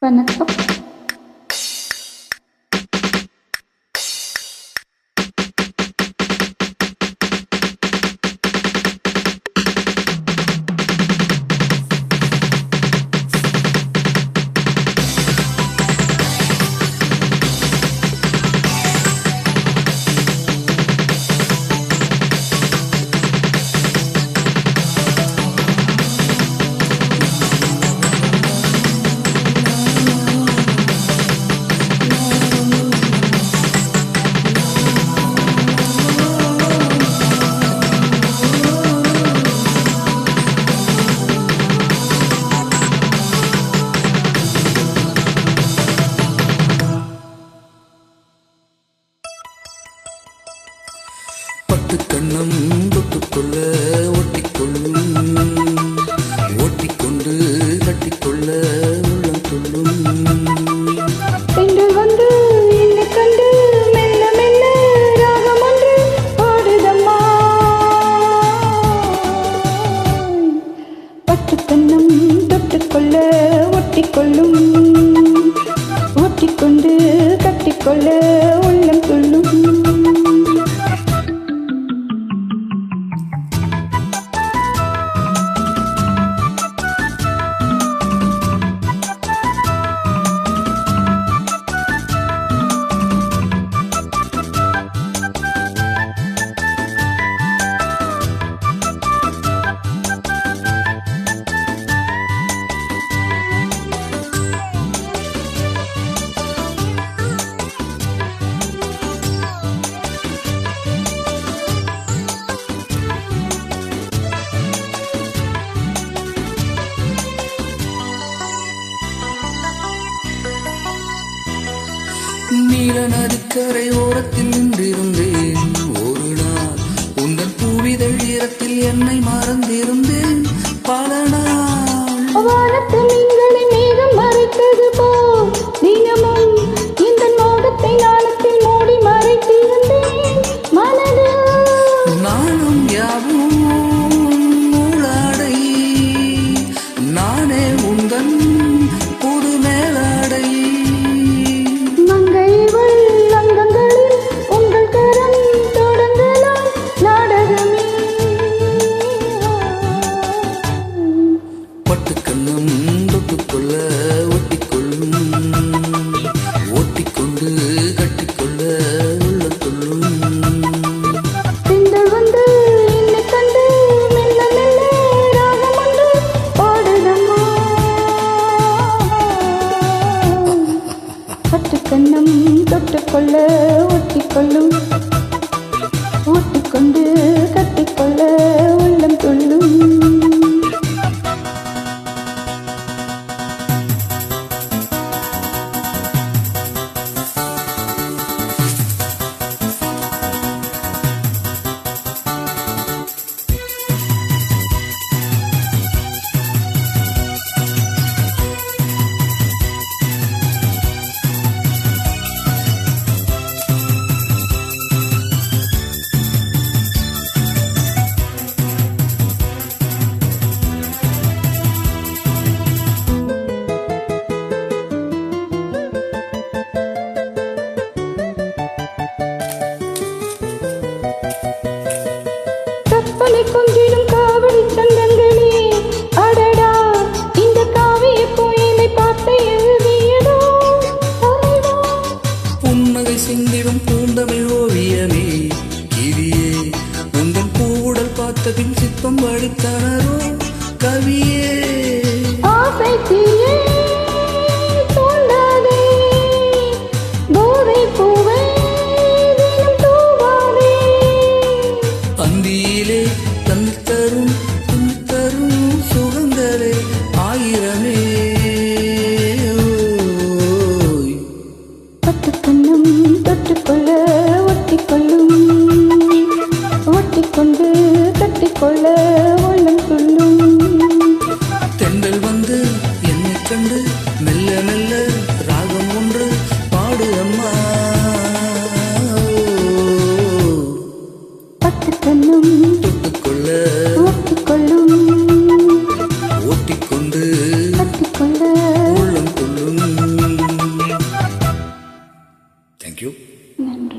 வணக்கம். கண்ணம் தொட்டுக்கொள்ள ஒட்டிக்கொள்ளும், ஓட்டிக்கொண்டு கட்டிக்கொள்ள உள்ளம் துள்ளும். பெண்கள் வந்து என்னை கண்டு மெல்ல மெல்ல ராகம் ஒன்று பாடுதம்மா. பட்டு கண்ணம் தொட்டுக்கொள்ள ஒட்டிக்கொள்ளும், ஓட்டிக்கொண்டு கட்டிக்கொள்ள உள்ளம் துள்ளும். நீல நதிக்கரை ஓரத்தில் நின்றிருந்தேன் ஒரு நாள், உங்கள் பூவிதழ் ஈரத்தில் என்னை மறந்திருந்தேன் பல நாள். வானத்து மீன்களை மேகம் மறைத்தது போல் தினமும் இந்த மோகத்தை நாணத்தில் மூடி மறைத்திருந்தேன் மனது. நானும் யாவும் மூளாடை, நானே உந்தன் புது மேலாடை. பட்டுக்கண்ணம் தொட்டுக்கொள்ள ஒட்டிக்கொள்ளும், ஓட்டிக்கொண்டு கட்டிக்கொள்ள உள்ள துள்ளும். பெண்கள் வந்து என்னை கண்டு மெல்ல மெல்ல ராகம் ஒன்று பாடுதம்மா. பட்டுக்கண்ணம் தொட்டுக்கொள்ள ஒட்டிக்கொள்ளும், ஓட்டிக்கொண்டு கட்டிக்கொள்ள உள்ளம் துள்ளும். கற்பனை கொஞ்சிடும் காவடி சந்தங்களே, அடடா இந்த காவிய புயலை பார்த்து எழுதியதோ தலைவா. புன்னகை சிந்திடும் பூந்தமிழ் ஓவியமே கிரியே, உங்கள் பூவுடல் பார்த்த பின் சிற்பம் வடித்தனரோ கவியே. ஆசை தீயே தூண்டாதே, போதை பூவை தினம் தூவாதே. அந்தியிலே தன் தரும் சுகங்களே ஆயிரமே. பட்டுக்கண்ணம் தொட்டுக்கொள்ள ஒட்டிக்கொள்ளும், ஓட்டிக்கொண்டு கட்டிக்கொள்ள உள்ளம் துள்ளும். தேங்க்யூ. நன்றி.